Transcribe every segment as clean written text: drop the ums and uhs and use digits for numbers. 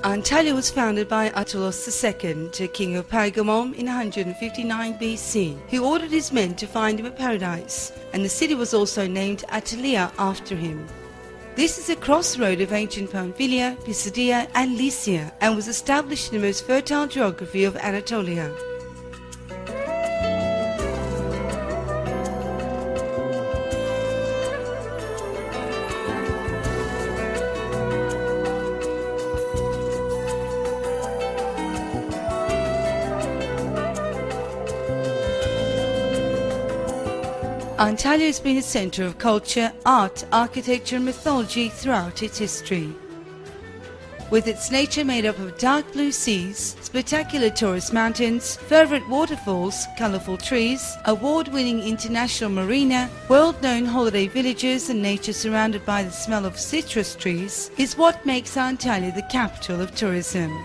Antalya was founded by Attalus II, the king of Pergamum, in 159 BC, who ordered his men to find him a paradise, and the city was also named Antalya after him. This is a crossroad of ancient Pamphylia, Pisidia and Lycia, and was established in the most fertile geography of Anatolia. Antalya has been a centre of culture, art, architecture and mythology throughout its history. With its nature made up of dark blue seas, spectacular tourist mountains, favourite waterfalls, colourful trees, award-winning international marina, world-known holiday villages and nature surrounded by the smell of citrus trees, is what makes Antalya the capital of tourism.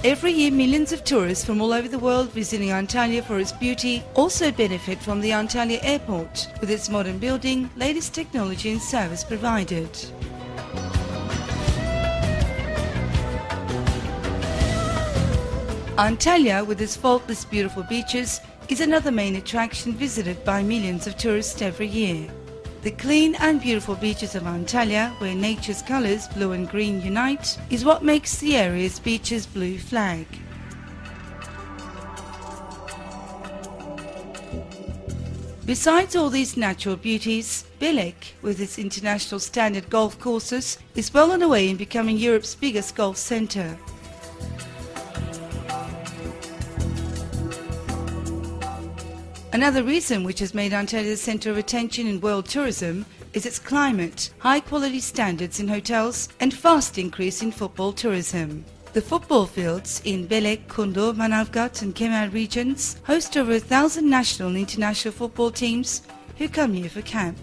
Every year, millions of tourists from all over the world visiting Antalya for its beauty also benefit from the Antalya airport, with its modern building, latest technology and service provided. Antalya, with its faultless beautiful beaches, is another main attraction visited by millions of tourists every year. The clean and beautiful beaches of Antalya, where nature's colours, blue and green, unite, is what makes the area's beaches blue flag. Besides all these natural beauties, Belek, with its international standard golf courses, is well on the way in becoming Europe's biggest golf centre. Another reason which has made Antalya the centre of attention in world tourism is its climate, high-quality standards in hotels and fast increase in football tourism. The football fields in Belek, Kundu, Manavgat and Kemer regions host over 1,000 national and international football teams who come here for camp.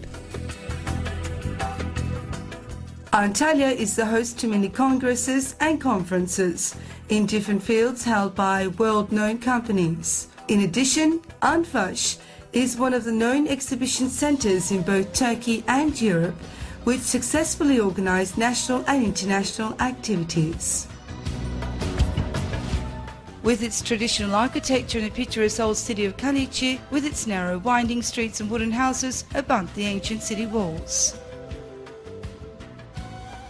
Antalya is the host to many congresses and conferences in different fields held by world-known companies. In addition, Anfash is one of the known exhibition centres in both Turkey and Europe, which successfully organise national and international activities. With its traditional architecture and the picturesque old city of Kalichi, with its narrow winding streets and wooden houses above the ancient city walls.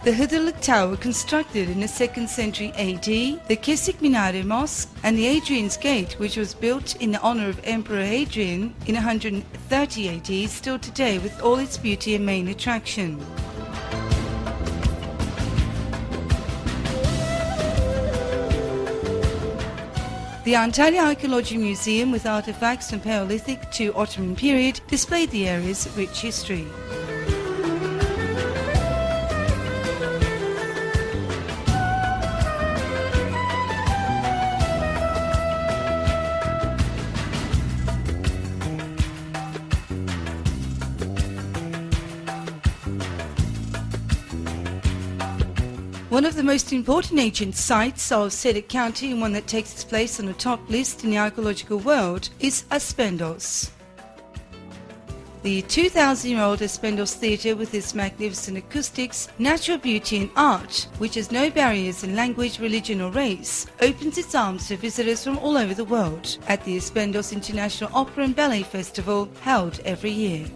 The Hıdırlık Tower, constructed in the 2nd century AD, the Kesik Minare Mosque and the Hadrian's Gate, which was built in the honour of Emperor Hadrian in 130 AD, is still today with all its beauty a main attraction. The Antalya Archaeology Museum, with artefacts from Paleolithic to Ottoman period, displayed the area's rich history. One of the most important ancient sites of Sedek County, and one that takes its place on the top list in the archaeological world, is Aspendos. The 2,000-year-old Aspendos Theatre, with its magnificent acoustics, natural beauty and art, which has no barriers in language, religion or race, opens its arms to visitors from all over the world at the Aspendos International Opera and Ballet Festival, held every year.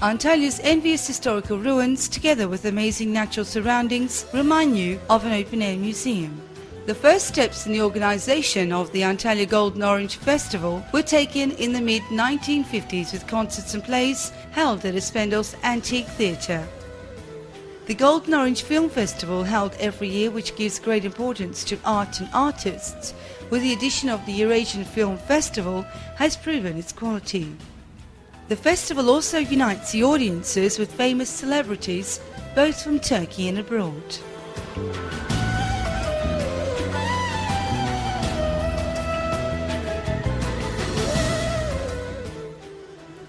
Antalya's envious historical ruins, together with amazing natural surroundings, remind you of an open-air museum. The first steps in the organisation of the Antalya Golden Orange Festival were taken in the mid-1950s with concerts and plays held at Aspendos Antique Theatre. The Golden Orange Film Festival, held every year, which gives great importance to art and artists, with the addition of the Eurasian Film Festival, has proven its quality. The festival also unites the audiences with famous celebrities, both from Turkey and abroad.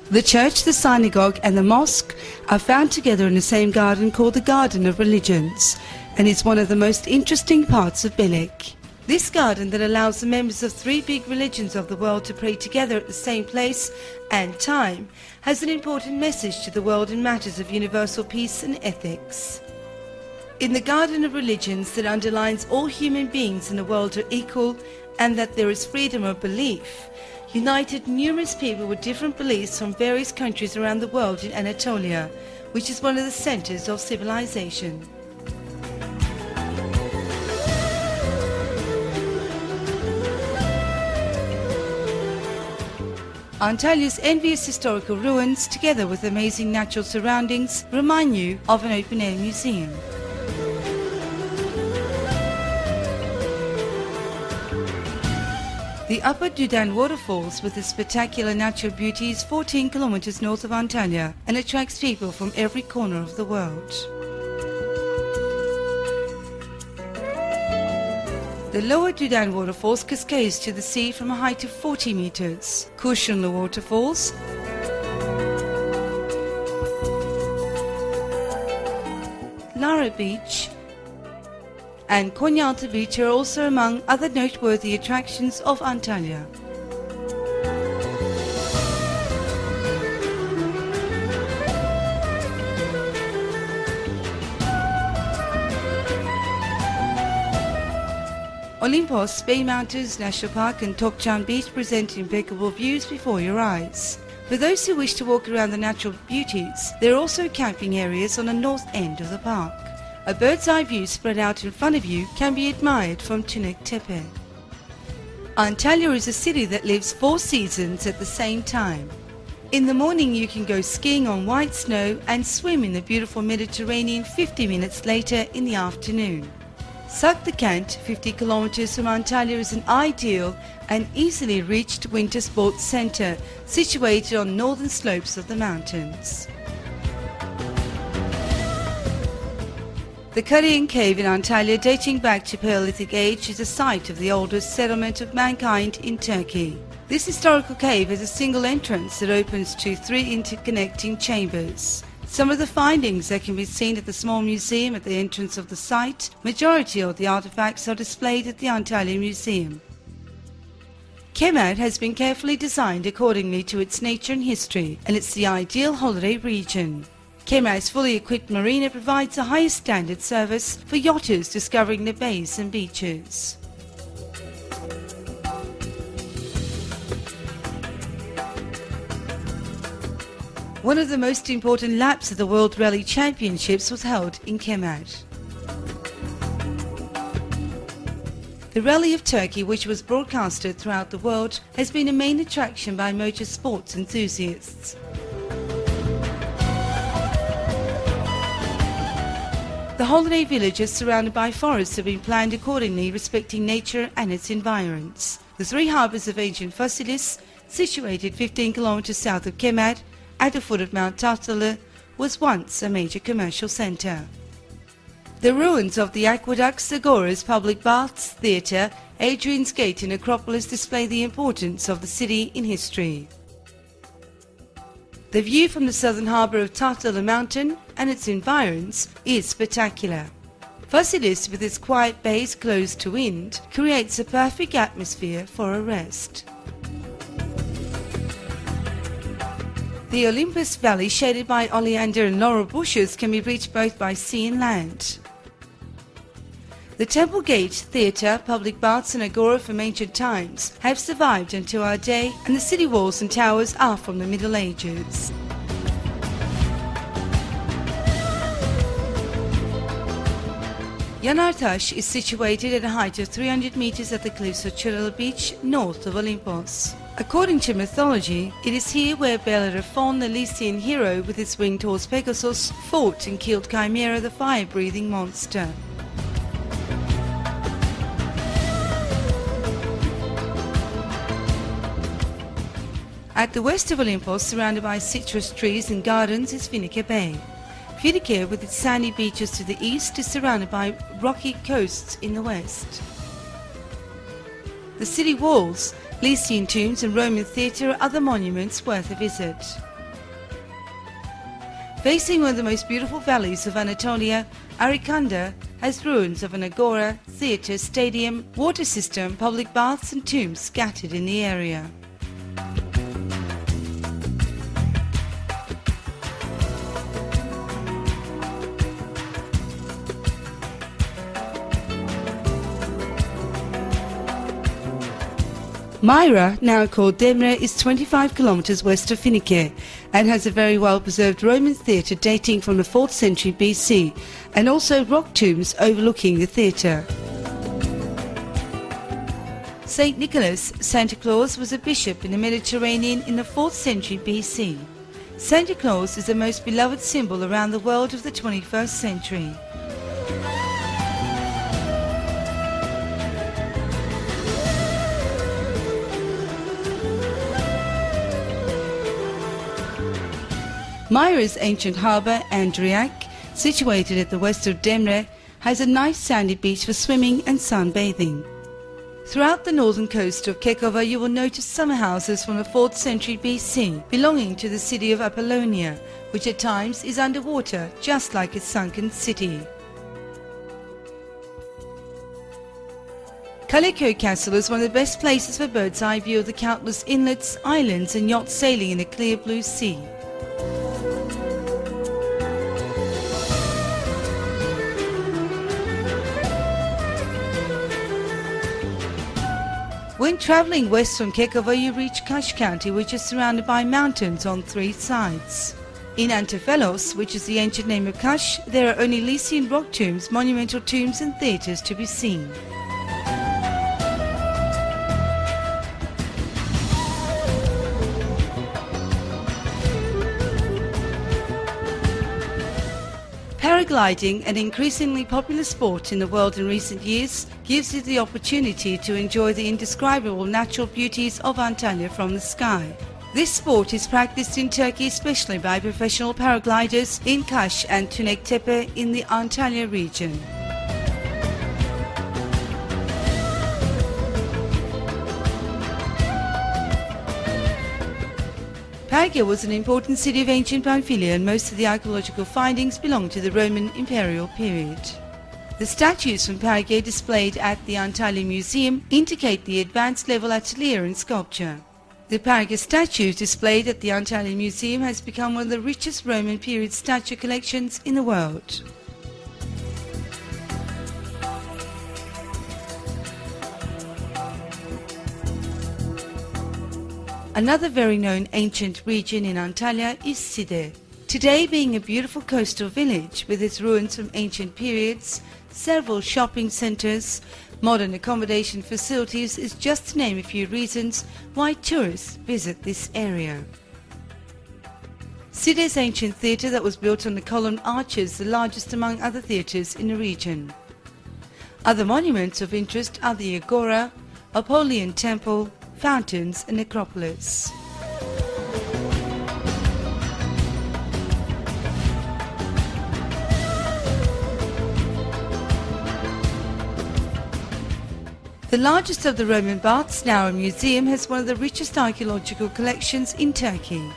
The church, the synagogue and the mosque are found together in the same garden called the Garden of Religions, and is one of the most interesting parts of Bilik. This garden that allows the members of 3 big religions of the world to pray together at the same place and time has an important message to the world in matters of universal peace and ethics. In the garden of religions that underlines all human beings in the world are equal and that there is freedom of belief, united numerous people with different beliefs from various countries around the world in Anatolia, which is one of the centers of civilization. Antalya's envious historical ruins, together with amazing natural surroundings, remind you of an open-air museum. The Upper Dudan waterfalls, with its spectacular natural beauty, is 14 kilometers north of Antalya and attracts people from every corner of the world. The Lower Dudan waterfalls cascades to the sea from a height of 40 meters. Kurshunlu waterfalls, Lara Beach and Konyaaltı Beach are also among other noteworthy attractions of Antalya. Olympos, Bay Mountains National Park and Tokcan Beach present impeccable views before your eyes. For those who wish to walk around the natural beauties, there are also camping areas on the north end of the park. A bird's eye view spread out in front of you can be admired from Tunek Tepe. Antalya is a city that lives 4 seasons at the same time. In the morning you can go skiing on white snow and swim in the beautiful Mediterranean 50 minutes later in the afternoon. Saktakant, 50 kilometers from Antalya, is an ideal and easily reached winter sports center situated on northern slopes of the mountains. The Karian Cave in Antalya, dating back to Paleolithic age, is the site of the oldest settlement of mankind in Turkey. This historical cave has a single entrance that opens to 3 interconnecting chambers. Some of the findings that can be seen at the small museum at the entrance of the site. Majority of the artifacts are displayed at the Antalya Museum. Kemer has been carefully designed accordingly to its nature and history, and it's the ideal holiday region. Kemer's fully equipped marina provides the highest standard service for yachters discovering the bays and beaches. One of the most important laps of the World Rally Championships was held in Kemer. The Rally of Turkey, which was broadcasted throughout the world, has been a main attraction by motor sports enthusiasts. The holiday villages surrounded by forests have been planned accordingly, respecting nature and its environs. The 3 harbours of ancient Fasilis, situated 15 kilometers south of Kemer, at the foot of Mount Tahtalı, was once a major commercial centre. The ruins of the aqueducts, agoras, public baths, theatre, Hadrian's Gate and Acropolis display the importance of the city in history. The view from the southern harbour of Tahtalı mountain and its environs is spectacular. Fasilis, with its quiet bays closed to wind, creates a perfect atmosphere for a rest. The Olympus Valley, shaded by oleander and laurel bushes, can be reached both by sea and land. The Temple Gate, theatre, public baths and agora from ancient times have survived until our day, and the city walls and towers are from the Middle Ages. Yanartaş is situated at a height of 300 meters at the cliffs of Çıralı Beach, north of Olympos. According to mythology, it is here where Bellerophon, the Lycian hero with his winged horse Pegasus, fought and killed Chimera, the fire-breathing monster. At the west of Olympos, surrounded by citrus trees and gardens, is Finike Bay. Finike, with its sandy beaches to the east, is surrounded by rocky coasts in the west. The city walls, Lycian tombs and Roman theatre are other monuments worth a visit. Facing one of the most beautiful valleys of Anatolia, Arikanda, has ruins of an agora, theatre, stadium, water system, public baths and tombs scattered in the area. Myra, now called Demre, is 25 kilometers west of Finike and has a very well preserved Roman theatre dating from the 4th century BC and also rock tombs overlooking the theatre. Saint Nicholas, Santa Claus, was a bishop in the Mediterranean in the 4th century BC. Santa Claus is the most beloved symbol around the world of the 21st century. Myra's ancient harbour, Andriac, situated at the west of Demre, has a nice sandy beach for swimming and sunbathing. Throughout the northern coast of Kekova you will notice summer houses from the 4th century BC belonging to the city of Apollonia, which at times is underwater just like a sunken city. Kaliko Castle is one of the best places for bird's eye view of the countless inlets, islands and yachts sailing in a clear blue sea. When travelling west from Kekova you reach Kash County, which is surrounded by mountains on 3 sides. In Antalya, which is the ancient name of Kash, there are only Lycian rock tombs, monumental tombs and theatres to be seen. Paragliding, an increasingly popular sport in the world in recent years, gives you the opportunity to enjoy the indescribable natural beauties of Antalya from the sky. This sport is practiced in Turkey especially by professional paragliders in Kaş and Tünektepe in the Antalya region. Perga was an important city of ancient Pamphylia and most of the archaeological findings belong to the Roman imperial period. The statues from Perga displayed at the Antalya Museum indicate the advanced level atelier in sculpture. The Perga statues displayed at the Antalya Museum has become one of the richest Roman period statue collections in the world. Another very known ancient region in Antalya is Side. Today being a beautiful coastal village with its ruins from ancient periods, several shopping centres, modern accommodation facilities is just to name a few reasons why tourists visit this area. Side's ancient theatre that was built on the columned arches, the largest among other theatres in the region. Other monuments of interest are the Agora, Apollyon Temple, fountains and necropolis. The largest of the Roman baths, now a museum, has one of the richest archaeological collections in Turkey.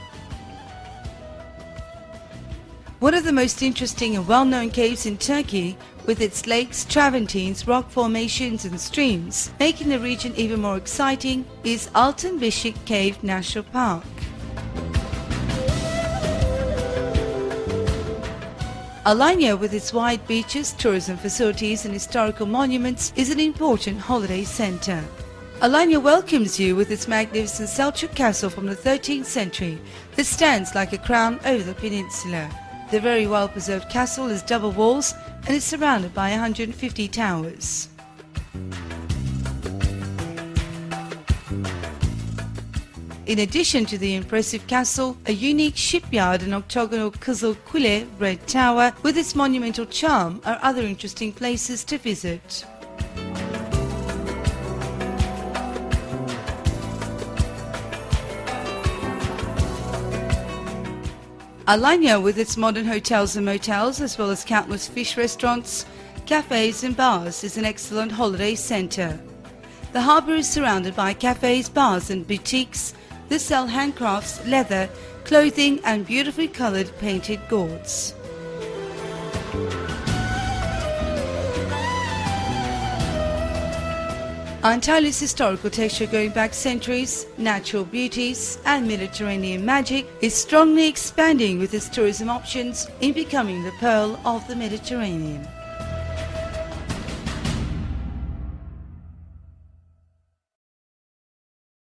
One of the most interesting and well-known caves in Turkey, with its lakes, travertines, rock formations and streams, making the region even more exciting, is Altın Beşik Cave National Park. Alanya, with its wide beaches, tourism facilities and historical monuments, is an important holiday centre. Alanya welcomes you with its magnificent Selçuk castle from the 13th century that stands like a crown over the peninsula. The very well-preserved castle has double walls and is surrounded by 150 towers. In addition to the impressive castle, a unique shipyard and octagonal Kızıl Kule Red Tower with its monumental charm are other interesting places to visit. Alanya, with its modern hotels and motels as well as countless fish restaurants, cafes and bars, is an excellent holiday centre. The harbour is surrounded by cafes, bars and boutiques that sell handcrafts, leather, clothing and beautifully coloured painted gourds. Antalya's historical texture going back centuries, natural beauties and Mediterranean magic is strongly expanding with its tourism options in becoming the pearl of the Mediterranean.